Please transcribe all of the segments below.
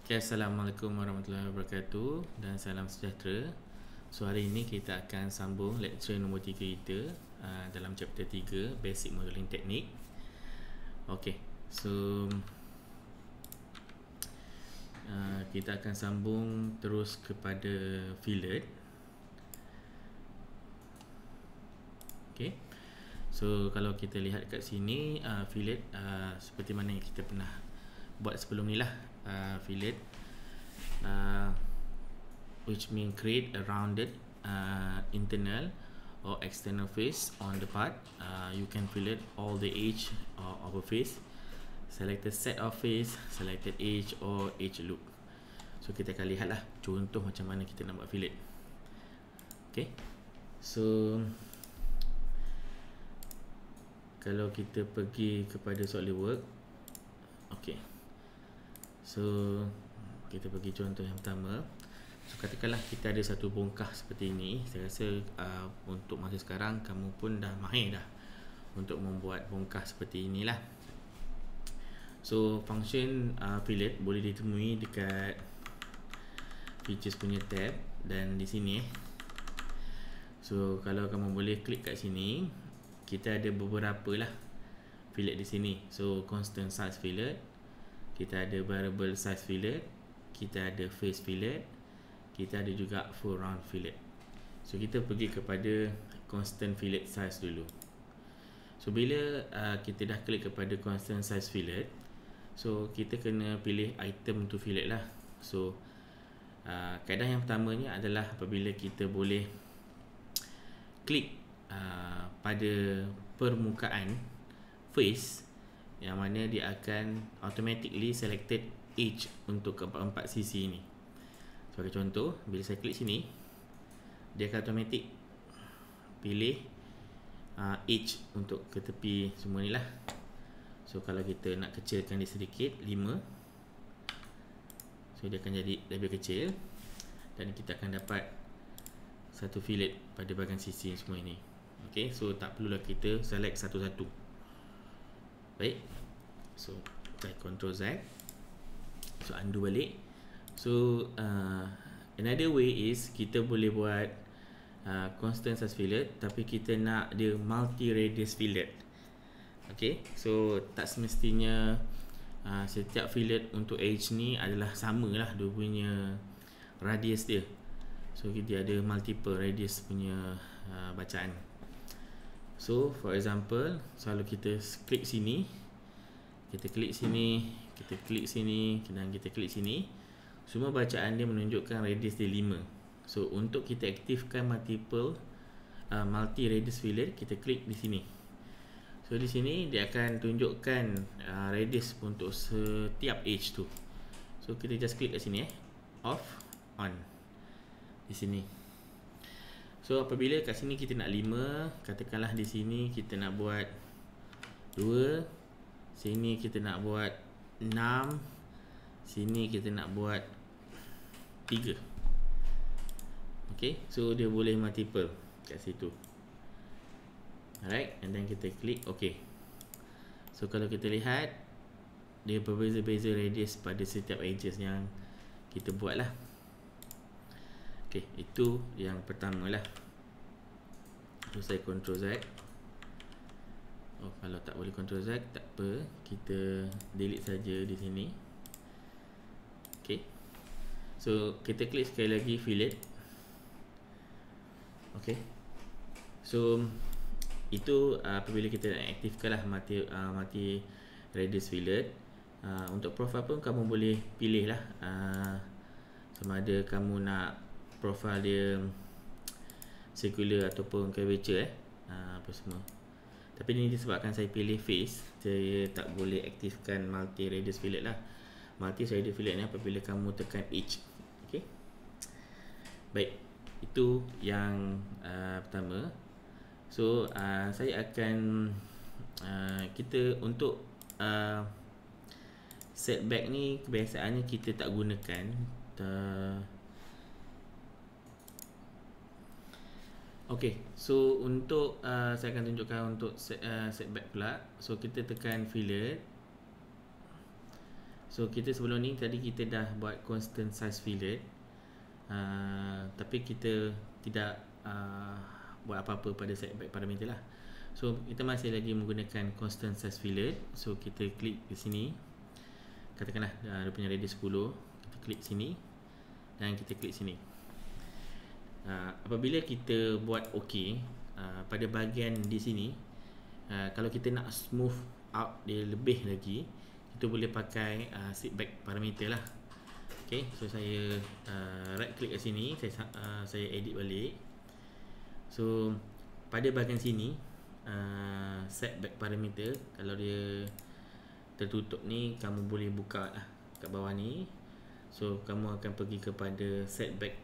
Okay, Assalamualaikum warahmatullahi wabarakatuh dan salam sejahtera. So hari ini kita akan sambung lecture nombor 3 kita dalam chapter 3 Basic Modeling Technique. Okay, so kita akan sambung terus kepada fillet. Okay, so kalau kita lihat kat sini fillet seperti mana yang kita pernah buat sebelum ni lah. Fillet which mean create a rounded internal or external face on the part. You can fillet all the edge of a face, select a set of face, selected edge or edge loop. So kita akan lihat lah contoh macam mana kita nak buat fillet. Okay, so kalau kita pergi kepada SolidWorks, okay, so kita pergi contoh yang pertama. So katakanlah kita ada satu bongkah seperti ini. Saya rasa untuk masa sekarang kamu pun dah mahir dah untuk membuat bongkah seperti inilah. So function fillet boleh ditemui dekat features punya tab dan di sini. So kalau kamu boleh klik kat sini, kita ada beberapa lah fillet di sini. So constant size fillet, kita ada variable size fillet, kita ada face fillet, kita ada juga full round fillet. So kita pergi kepada constant fillet size dulu. So bila kita dah klik kepada constant size fillet, so kita kena pilih item to fillet lah. So kaedah yang pertamanya adalah apabila kita boleh klik pada permukaan face, yang mana dia akan automatically selected edge untuk keempat-empat sisi ni. Sebagai contoh, bila saya klik sini, dia akan automatic pilih edge untuk ke tepi semua ni lah. So kalau kita nak kecilkan dia sedikit, 5, so dia akan jadi lebih kecil dan kita akan dapat satu fillet pada bahagian sisi semua ini. Okay, so tak perlulah kita select satu-satu. Baik, so saya Ctrl Z, so undo balik. So another way is kita boleh buat constant size fillet, tapi kita nak dia multi radius fillet. Okay, so tak semestinya setiap fillet untuk edge ni adalah sama lah dia punya radius dia. So dia ada multiple radius punya bacaan. So for example, selalu kita klik sini, kita klik sini, kita klik sini dan kita klik sini, semua bacaan dia menunjukkan radius dia 5. So untuk kita aktifkan multi radius fillet, kita klik di sini. So di sini dia akan tunjukkan radius untuk setiap edge tu. So kita just klik kat sini, off, on di sini. So apabila kat sini kita nak 5, katakanlah di sini kita nak buat 2, sini kita nak buat 6, sini kita nak buat 3. Okay, so dia boleh multiple kat situ. Alright, and then kita klik OK. So kalau kita lihat, dia berbeza-beza radius pada setiap edges yang kita buat lah. Okay, itu yang pertama lah. So saya Ctrl Z. Oh, kalau tak boleh Ctrl Z, tak apa, kita delete saja di sini. Okay, so kita klik sekali lagi fillet. Okay, so itu apabila kita nak aktifkan lah multi radius fillet. Untuk profile pun kamu boleh pilih lah sama ada kamu nak profile dia circular ataupun curvature apa semua. Tapi ini disebabkan saya pilih face, saya tak boleh aktifkan multi radius fillet lah. Multi radius fillet ni apabila kamu tekan edge. Okay, baik, itu yang pertama. So saya akan kita untuk setback ni kebiasaannya kita tak gunakan. Okay, so untuk saya akan tunjukkan untuk setback pula. So kita tekan fillet, So kita sebelum ni tadi kita dah buat constant size fillet, tapi kita tidak buat apa-apa pada setback parameter lah. So kita masih lagi menggunakan constant size fillet. So kita klik di sini, katakanlah dia punya radius 10, kita klik sini dan kita klik sini. Apabila kita buat OK, pada bahagian di sini, kalau kita nak smooth out dia lebih lagi, kita boleh pakai setback parameter lah. Okay, so saya right click kat sini, saya edit balik. So pada bahagian sini, setback parameter, kalau dia tertutup ni, kamu boleh buka lah kat bawah ni. So kamu akan pergi kepada setback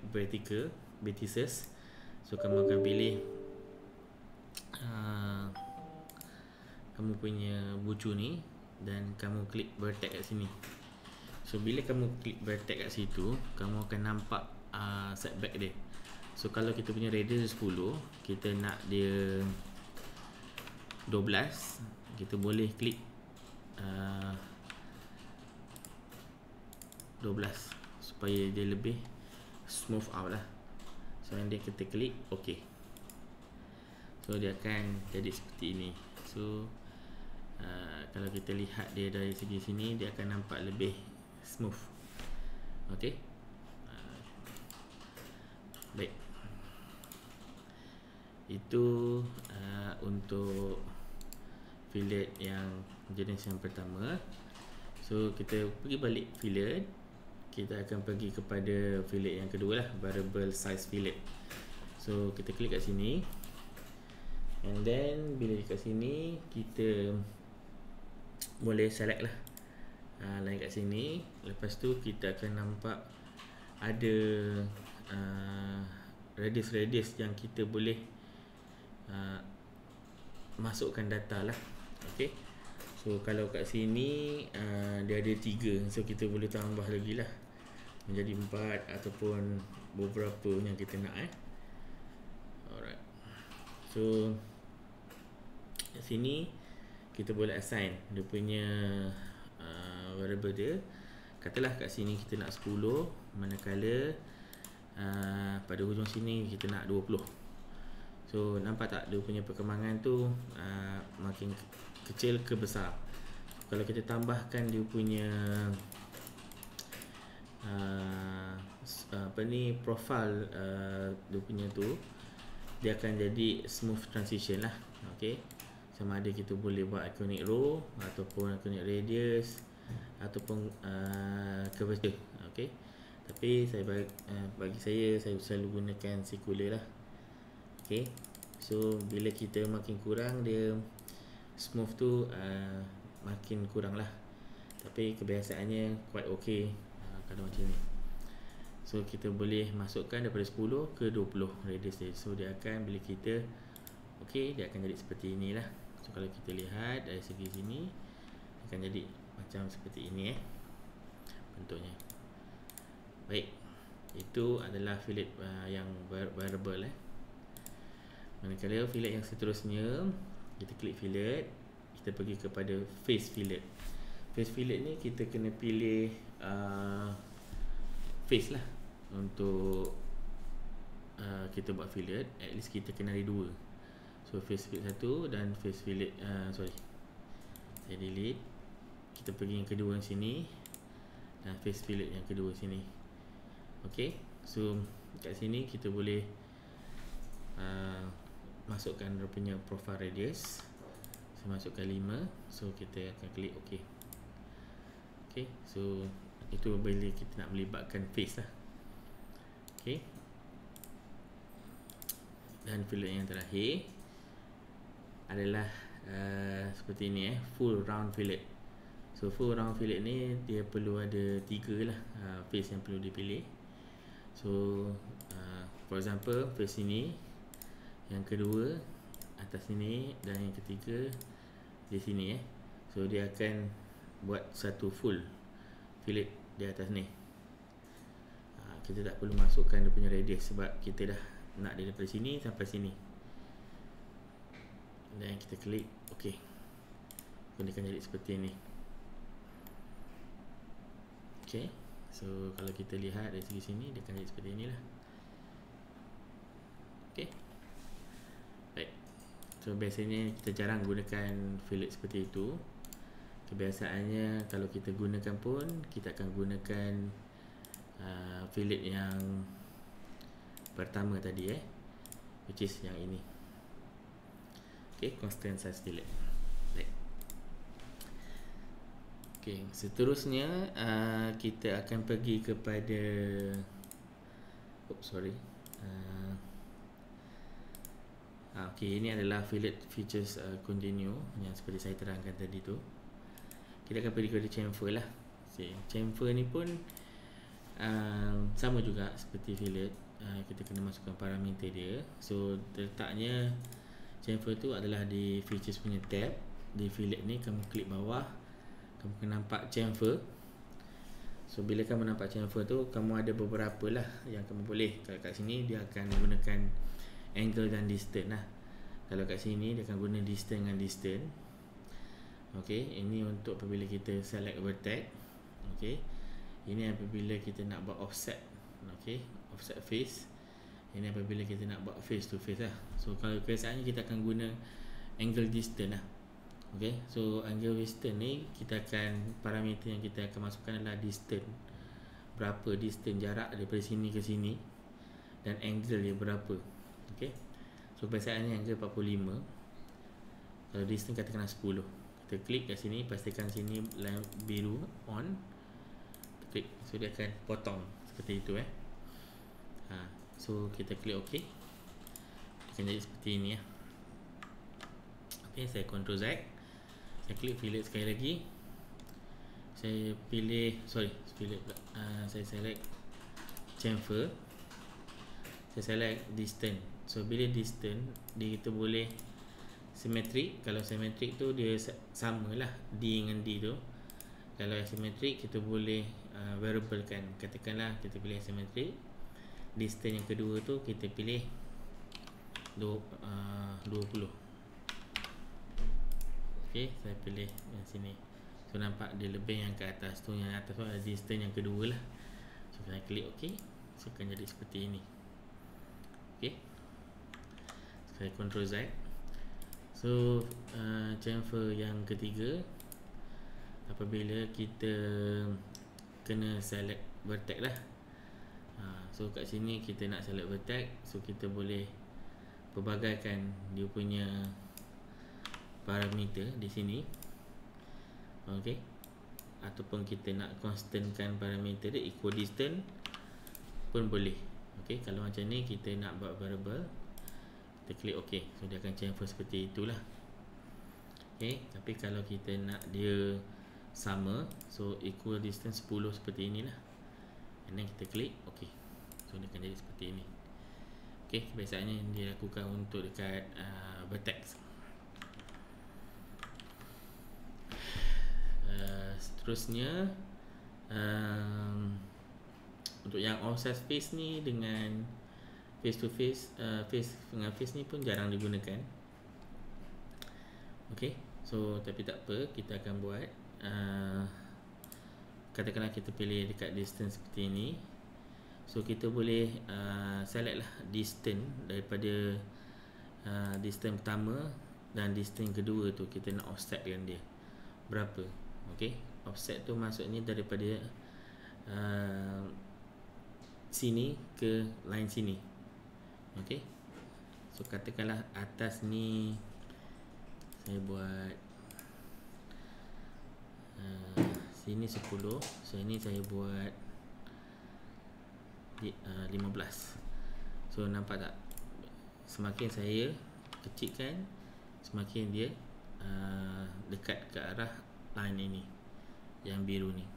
vertices. So kamu akan pilih kamu punya bucu ni dan kamu klik vertex kat sini. So bila kamu klik vertex kat situ, kamu akan nampak setback dia. So kalau kita punya radius 10, kita nak dia 12, kita boleh klik 12 supaya dia lebih smooth out lah. So nanti kita klik OK. So dia akan jadi seperti ini. So kalau kita lihat dia dari segi sini, dia akan nampak lebih smooth. OK, baik. Itu untuk fillet yang jenis yang pertama. So kita pergi balik fillet, kita akan pergi kepada fillet yang kedua lah, variable size fillet. So kita klik kat sini, and then bila kat sini kita boleh select lah line kat sini. Lepas tu kita akan nampak ada radius yang kita boleh masukkan data lah. Okay, so kalau kat sini dia ada 3, so kita boleh tambah lagi lah menjadi 4 ataupun beberapa yang kita nak. Alright, so kat sini kita boleh assign dia punya variable dia. Katalah kat sini kita nak 10, manakala pada hujung sini kita nak 20. So nampak tak dia punya perkembangan tu makin kecil ke besar. Kalau kita tambahkan dia punya profile dia punya tu, dia akan jadi smooth transition lah. Okay, sama ada kita boleh buat iconic row ataupun iconic radius ataupun curvature. Okay, tapi bagi saya selalu gunakan circular lah. Okay, so bila kita makin kurang, dia smooth tu makin kurang lah. Tapi kebiasaannya quite okay kalau macam ni. So kita boleh masukkan daripada 10 ke 20 radius dia. So dia akan, bila kita okay, dia akan jadi seperti inilah. So kalau kita lihat dari segi sini, akan jadi macam seperti ini bentuknya. Baik, itu adalah fillet yang variable. Manakala fillet yang seterusnya, kita klik fillet, kita pergi kepada face fillet. Face fillet ni kita kena pilih face lah untuk kita buat fillet. At least kita kena ada 2. So face fillet 1 dan face fillet saya delete. Kita pergi yang kedua yang sini dan face fillet yang kedua sini. Okay, so kat sini kita boleh masukkan dia punya profile radius. Saya masukkan 5. So kita akan klik OK. Okay, so itu bila kita nak melibatkan face lah. Okay, dan fillet yang terakhir adalah seperti ini, full round fillet. So full round fillet ni dia perlu ada 3 lah face yang perlu dipilih. So for example, face ini, yang kedua atas sini, dan yang ketiga di sini. So dia akan buat satu full fillet di atas ni. Kita tak perlu masukkan dia punya radius sebab kita dah nak dia daripada sini sampai sini. Dan kita klik OK, dia akan jadi seperti ini. Okay, so kalau kita lihat dari segi sini, dia akan jadi seperti inilah. Okay, baik. So biasanya kita jarang gunakan fillet seperti itu. Kebiasaannya kalau kita gunakan pun, kita akan gunakan fillet yang pertama tadi, which is yang ini. Okay, constant size fillet. Baik. Okay, seterusnya kita akan pergi kepada okay, ini adalah fillet features continue yang seperti saya terangkan tadi tu. Kita akan pergi kepada chamfer lah. Chamfer ni pun sama juga seperti fillet. Kita kena masukkan parameter dia. So letaknya chamfer tu adalah di features punya tab. Di fillet ni kamu klik bawah, kamu akan nampak chamfer. So bila kamu nampak chamfer tu, kamu ada beberapa lah yang kamu boleh. Kalau kat sini dia akan gunakan angle dan distance lah. Kalau kat sini dia akan guna distance dengan distance. Okay, ini untuk apabila kita select vertex. Okay, ini apabila kita nak buat offset. Okay, offset face. Ini apabila kita nak buat face to face lah. So kalau biasanya kita akan guna angle distance lah. Okay, so angle distance ni kita akan, parameter yang kita akan masukkan adalah distance. Berapa distance jarak daripada sini ke sini, dan angle dia berapa. Okay, so biasanya angle 45. Kalau distance katakanlah 10. Kita klik kat sini, pastikan sini line biru on. Kita klik, so dia akan potong seperti itu So kita klik OK. Dia akan jadi seperti ini ya. Okay, saya Ctrl Z. Saya klik fillet sekali lagi. Saya pilih, fillet pula. Saya select chamfer. Saya select distance. So bila distance, kita boleh symmetric. Kalau symmetric tu dia samalah D dengan D tu. Kalau asymmetric kita boleh variable kan. Katakanlah kita pilih asymmetric. Distance yang kedua tu kita pilih 20. Okay, saya pilih yang sini. So nampak dia lebih yang ke atas tu. Yang atas tu adalah distance yang kedua lah. So saya klik OK. So akan jadi seperti ini. Okay, saya Ctrl Z. So chamfer yang ketiga, apabila kita kena select vertex lah. So kat sini kita nak select vertex. So kita boleh pelbagaikan dia punya parameter di sini. Okay, ataupun kita nak constantkan parameter dia, equal distance pun boleh. Okay, kalau macam ni kita nak buat variable, kita klik OK. So dia akan chamfer seperti itulah. Okay, tapi kalau kita nak dia sama, so equal distance 10 seperti inilah. And then kita klik OK. So dia akan jadi seperti ini. Okay, biasanya dia lakukan untuk dekat vertex. Seterusnya untuk yang offset face ni dengan face to face, face dengan face ni pun jarang digunakan. Okay, so tapi tak apa, kita akan buat katakanlah kita pilih dekat distance seperti ini. So kita boleh select lah distance daripada distance pertama dan distance kedua tu, kita nak offset dengan dia berapa. Okay, offset tu maksudnya daripada sini ke line sini. Okay, so katakanlah atas ni saya buat sini 10. So ini saya buat 15. So nampak tak, semakin saya kecilkan, semakin dia dekat ke arah line ini yang biru ni.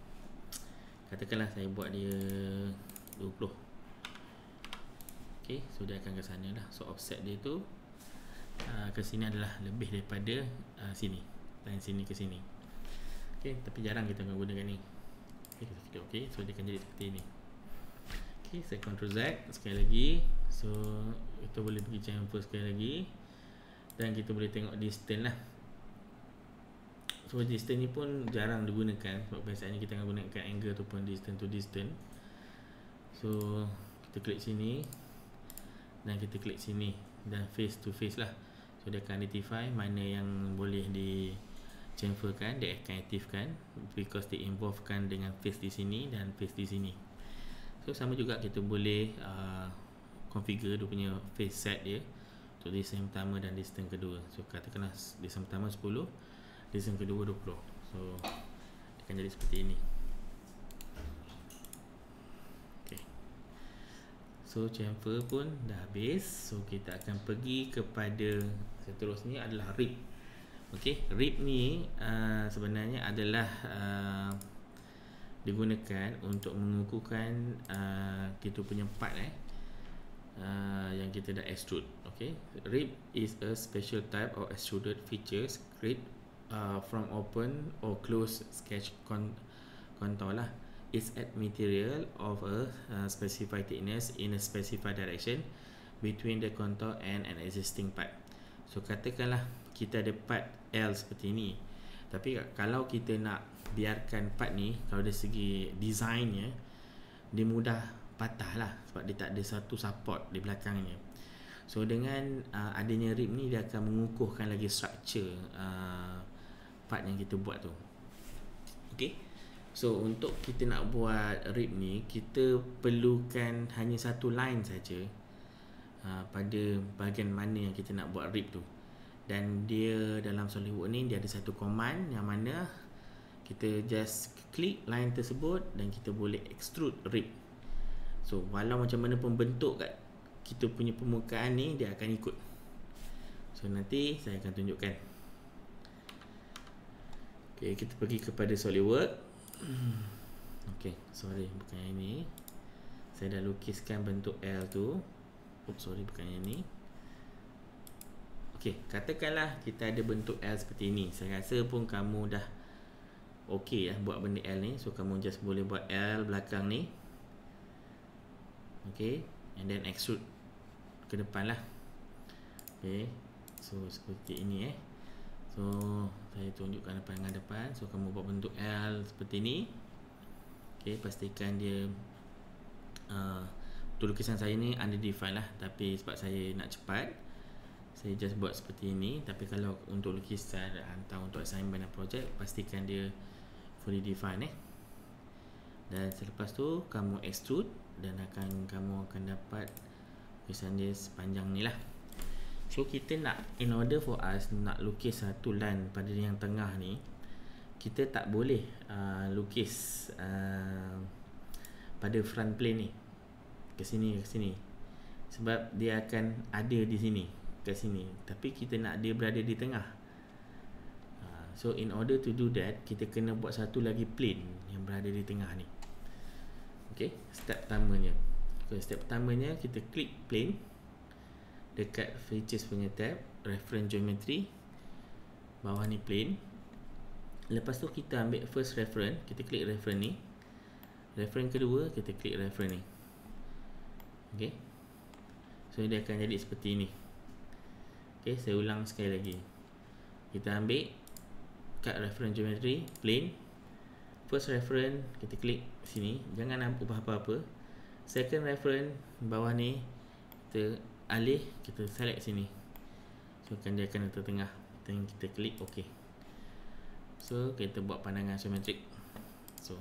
Katakanlah saya buat dia 20. Okay, so dia akan ke sana lah. So offset dia tu ke sini adalah lebih daripada sini, line sini ke sini. Okay, tapi jarang kita menggunakan ni. Okay, kita klik OK. So dia akan jadi seperti ini. Okay, saya Ctrl Z sekali lagi. So kita boleh pergi chamfer sekali lagi, dan kita boleh tengok distance lah. So distance ni pun jarang digunakan sebab biasanya kita akan gunakan angle ataupun distance to distance. So kita klik sini dan kita klik sini dan face to face lah. So dia akan identify mana yang boleh di chamferkan, dia akan aktifkan because dia involvekan dengan face di sini dan face di sini. So sama juga kita boleh configure dia punya face set dia untuk distance pertama dan distance kedua. So katakanlah distance pertama 10, distance kedua 20. So dia akan jadi seperti ini. Okay. So chamfer pun dah habis. So kita akan pergi kepada seterusnya adalah rib. Okay, rib ni sebenarnya adalah digunakan untuk mengukuhkan kita punya part yang kita dah extrude. Okay, rib is a special type of extruded features created from open or closed sketch contour lah. It's add material of a specified thickness in a specified direction between the contour and an existing part. So katakanlah kita ada part L seperti ni, tapi kalau kita nak biarkan part ni, kalau dari segi desainnya dia mudah patah lah sebab dia tak ada satu support di belakangnya. So dengan adanya rib ni, dia akan mengukuhkan lagi structure part yang kita buat tu. Okay, so untuk kita nak buat rib ni, kita perlukan hanya satu line saja pada bahagian mana yang kita nak buat rib tu. Dan dia dalam SolidWorks ni dia ada satu command yang mana kita just klik line tersebut dan kita boleh extrude rib. So walau macam mana pun bentuk kat kita punya permukaan ni, dia akan ikut. So nanti saya akan tunjukkan. Okay, kita pergi kepada SolidWorks. Okay, sorry, bukan yang ini. Saya dah lukiskan bentuk L tu. Oops, sorry, bukan yang ini. Okay, katakanlah kita ada bentuk L seperti ini. Saya rasa pun kamu dah okay lah buat benda L ni. So kamu just boleh buat L belakang ni. Okay, and then extrude ke depan lah. Okay, so seperti ini So saya tunjukkan depan dengan depan. So kamu buat bentuk L seperti ni. Okay, pastikan dia untuk lukisan saya ni undefined lah, tapi sebab saya nak cepat, saya just buat seperti ini. Tapi kalau untuk lukisan hantar untuk assignment dan project, pastikan dia fully defined Dan selepas tu kamu extrude dan kamu akan dapat lukisan dia sepanjang ni lah. So kita nak, in order for us nak lukis satu line pada yang tengah ni, kita tak boleh lukis pada front plane ni ke sini sebab dia akan ada di sini ke sini, tapi kita nak dia berada di tengah. So in order to do that, kita kena buat satu lagi plane yang berada di tengah ni. Okay, step pertamanya. Okay, step pertamanya kita klik plane dekat features punya tab, reference geometry, bawah ni plane. Lepas tu kita ambil first reference, kita klik reference ni. Reference kedua, kita klik reference ni. Okay, so dia akan jadi seperti ini. Okay, saya ulang sekali lagi. Kita ambil kat reference geometry, plane, first reference kita klik sini, jangan ubah apa-apa. Second reference bawah ni kita alih, kita select sini. So dia akan letak tengah. Dan kita klik OK. So kita buat pandangan isometrik. So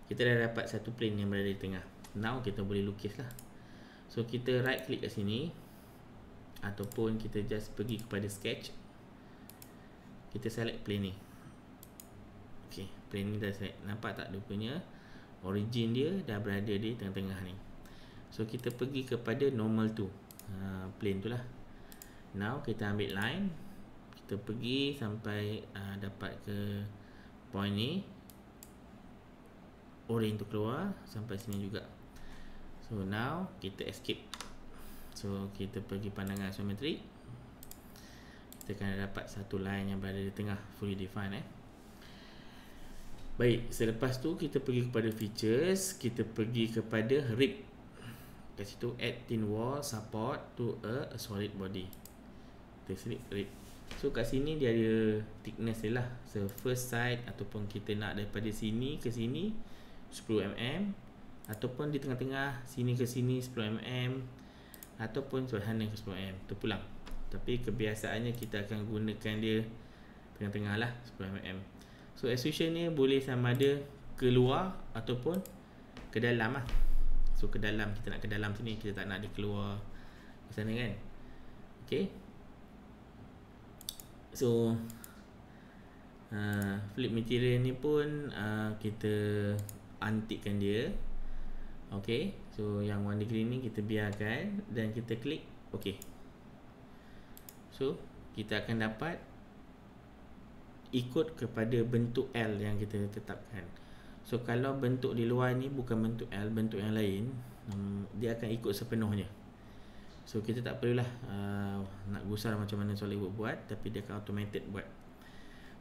kita dah dapat satu plane yang berada di tengah. Now kita boleh lukis lah. So kita right click kat sini, ataupun kita just pergi kepada sketch, kita select plane ni. Okay, plane ni dah select. Nampak tak dia punya origin dia dah berada di tengah-tengah ni. So kita pergi kepada normal tu, plane tu lah. Now kita ambil line, kita pergi sampai dapat ke point ni, orange tu keluar sampai sini juga. So now kita escape. So kita pergi pandangan isometrik, kita akan dapat satu line yang berada di tengah, fully defined. Baik, selepas tu kita pergi kepada features, kita pergi kepada rib. Kat situ add thin wall support to a solid body. Kita select rib. So kat sini dia ada thickness dia lah. So first side ataupun kita nak daripada sini ke sini 10mm, ataupun di tengah-tengah sini ke sini 10mm, ataupun sana ke 10mm terpulang. Tapi kebiasaannya kita akan gunakan dia tengah-tengah lah 10mm. So extrusion ni boleh sama ada keluar ataupun ke dalam lah. So ke dalam, kita nak ke dalam sini, kita tak nak dia keluar ke sana kan. Okay. So flip material ni pun kita antikkan dia. Okay. So yang warna green ni kita biarkan dan kita klik OK. So kita akan dapat ikut kepada bentuk L yang kita tetapkan. So kalau bentuk di luar ni bukan bentuk L, bentuk yang lain, dia akan ikut sepenuhnya. So kita tak perlulah nak gusar macam mana SolidWorks buat, tapi dia akan automated buat.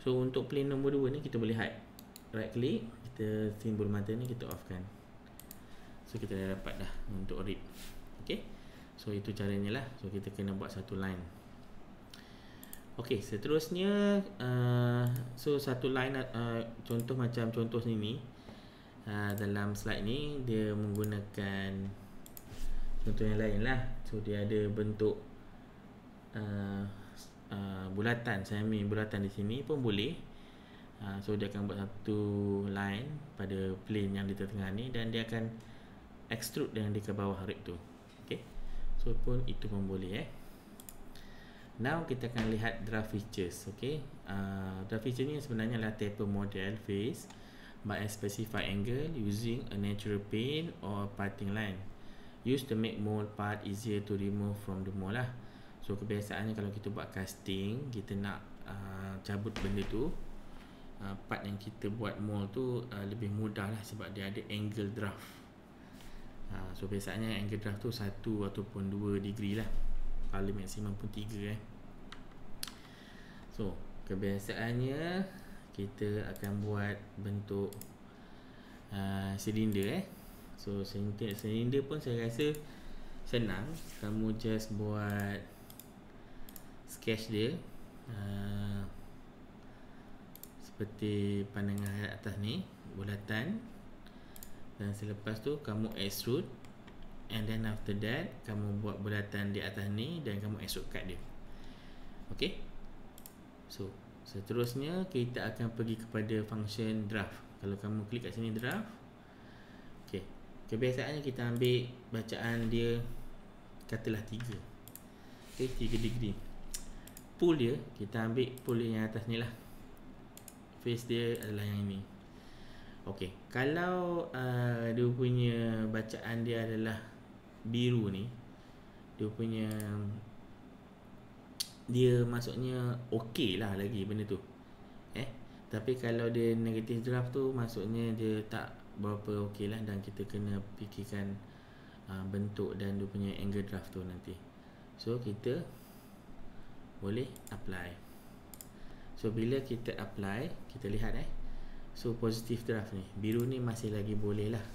So untuk plane nombor 2 ni kita boleh hide. Right click, kita simbol mata ni kita off kan. So kita dah dapat dah untuk rib. Okay. So itu caranya lah. So kita kena buat satu line. Okay, seterusnya so satu line contoh macam contoh sini dalam slide ni dia menggunakan contoh yang lain lah. So dia ada bentuk bulatan, semi bulatan di sini pun boleh. So dia akan buat satu line pada plane yang di tengah ni dan dia akan extrude yang di ke bawah rib tu. Okay, so pun itu pun boleh Now kita akan lihat draft features. Okay, draft feature ni sebenarnya adalah taper model face by a specified angle using a natural paint or parting line used to make mold part easier to remove from the mold lah. So kebiasaannya kalau kita buat casting, kita nak cabut benda tu, part yang kita buat mold tu lebih mudah lah sebab dia ada angle draft. So biasanya angle draft tu 1 ataupun 2 degree lah, paling maksimum pun 3 So kebiasaannya kita akan buat bentuk silinder So silinder pun saya rasa senang. Kamu just buat sketch dia seperti pandangan atas ni, bulatan, dan selepas tu kamu extrude, and then after that kamu buat bulatan di atas ni dan kamu extrude cut dia. Okay. So seterusnya kita akan pergi kepada function draft. Kalau kamu klik kat sini draft, okay, kebiasaannya kita ambil bacaan dia katalah 3, okay, 3 degree. Pull dia, kita ambil pull yang atas ni lah, face dia adalah yang ini. Okay, kalau dia punya bacaan dia adalah biru ni, dia maksudnya okey lah lagi benda tu. Tapi kalau dia negative draft tu maksudnya dia tak berapa okey lah, dan kita kena fikirkan bentuk dan dia punya angle draft tu nanti. So kita boleh apply. So bila kita apply, kita lihat so positive draft ni, biru ni masih lagi boleh lah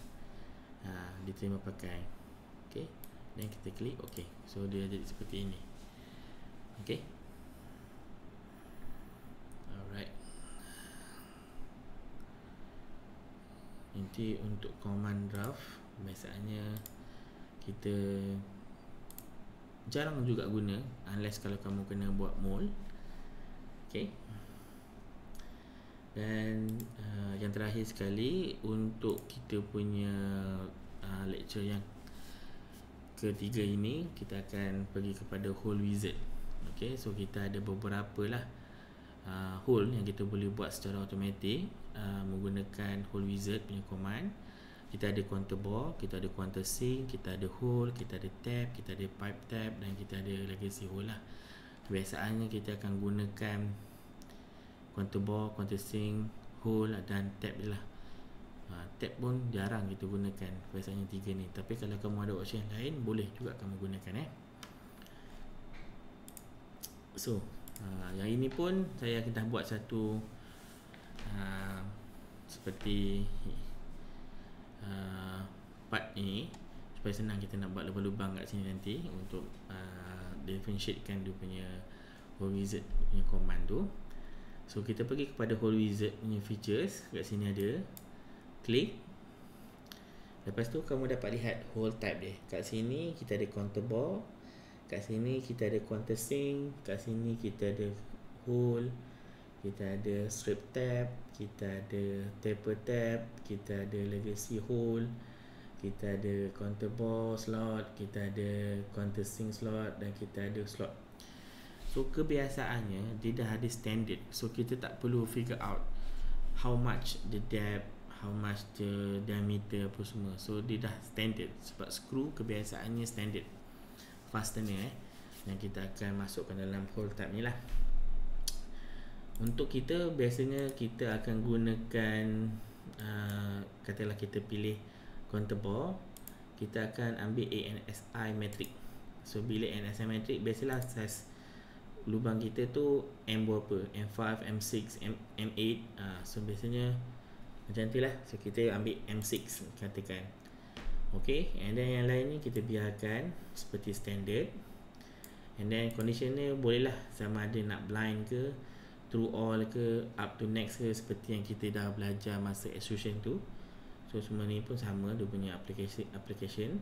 diterima pakai. Okay, dan kita klik OK. So dia jadi seperti ini. Okay, alright. Nanti untuk command draft biasanya kita jarang juga guna unless kalau kamu kena buat mold. Okay, dan yang terakhir sekali untuk kita punya lecture yang ketiga ini, kita akan pergi kepada hole wizard. Okay, so kita ada beberapa lah hole yang kita boleh buat secara automatik menggunakan hole wizard punya command. Kita ada contour bore, kita ada contour sink, kita ada hole, kita ada tab, kita ada pipe tab, dan kita ada legacy hole lah. Kebiasaannya kita akan gunakan contour bore, contour sink, hole dan tab je lah. Tab pun jarang kita gunakan, biasanya 3 ni. Tapi kalau kamu ada option lain, boleh juga kamu gunakan So yang ini pun saya dah buat satu seperti part ini supaya senang kita nak buat lubang-lubang kat sini nanti untuk differentiatekan dia punya Hole Wizard punya command tu. So kita pergi kepada Hole Wizard punya features. Kat sini ada, klik. Lepas tu kamu dapat lihat hole type dia. Kat sini kita ada counter bore, kat sini kita ada countersink, kat sini kita ada hole, kita ada strip tab, kita ada taper tab, kita ada legacy hole, kita ada counter bore slot, kita ada countersink slot, dan kita ada slot. So kebiasaannya dia dah ada standard. So kita tak perlu figure out how much the depth, how much the diameter apa semua. So dia dah standard. Sebab screw kebiasaannya standard fastener yang kita akan masukkan dalam hole type ni lah. Untuk kita, biasanya kita akan gunakan katalah kita pilih counter bore, kita akan ambil ANSI metric. So bila ANSI metric, biasalah size lubang kita tu M berapa, M5, M6, M8. So biasanya macam tu lah. So kita ambil M6 katakan. Okay, and then yang lain ni kita biarkan seperti standard. And then conditioner bolehlah sama ada nak blind ke, through all ke, up to next ke, seperti yang kita dah belajar masa extrusion tu. So semua ni pun sama, dia punya application.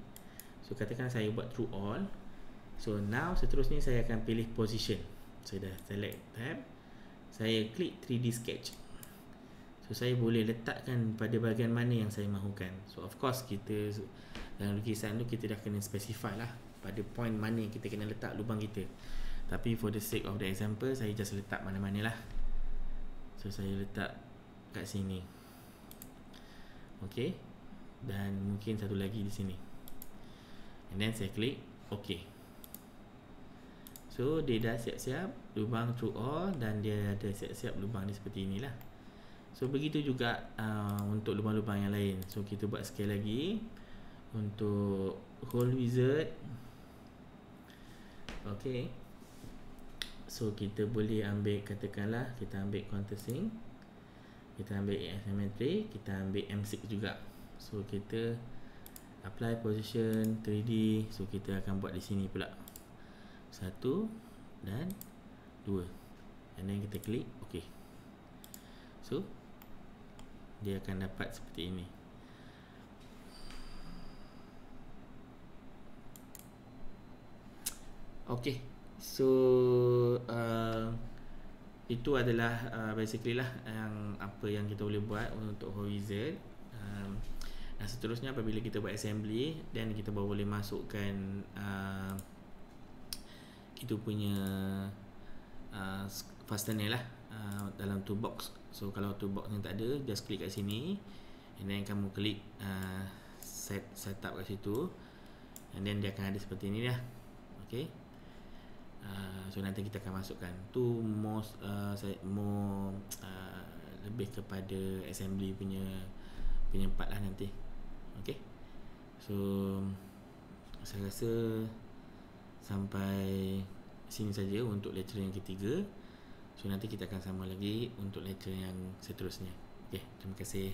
So katakan saya buat through all. So now seterusnya saya akan pilih position. Saya dah select tab, saya klik 3D sketch. So saya boleh letakkan pada bahagian mana yang saya mahukan. So of course kita dalam lukisan tu kita dah kena specify lah pada point mana yang kita kena letak lubang kita. Tapi for the sake of the example, saya just letak mana-mana lah. So saya letak kat sini. Okay, dan mungkin satu lagi di sini. And then saya klik OK. So dia dah siap-siap lubang through all, dan dia ada siap-siap lubang ni seperti inilah. So begitu juga untuk lubang-lubang yang lain. So kita buat sekali lagi untuk Hole Wizard. Okay, so kita boleh ambil, katakanlah kita ambil countersink, kita ambil asymmetry, kita ambil M6 juga. So kita apply position 3D. So kita akan buat di sini pula 1 dan 2, and then kita klik OK. So dia akan dapat seperti ini. Okay, so itu adalah basically lah yang apa yang kita boleh buat untuk Hole Wizard. Dan seterusnya apabila kita buat assembly, dan kita baru boleh masukkan kita punya fastener lah dalam toolbox. So kalau toolbox ni tak ada, just klik kat sini, and then kamu klik setup kat situ, and then dia akan ada seperti ni lah. Okay, so nanti kita akan masukkan tu lebih kepada assembly punya part lah nanti. Okay, so saya rasa sampai sini saja untuk lecture yang ketiga. So nanti kita akan sama lagi untuk lecture yang seterusnya. Okay, terima kasih.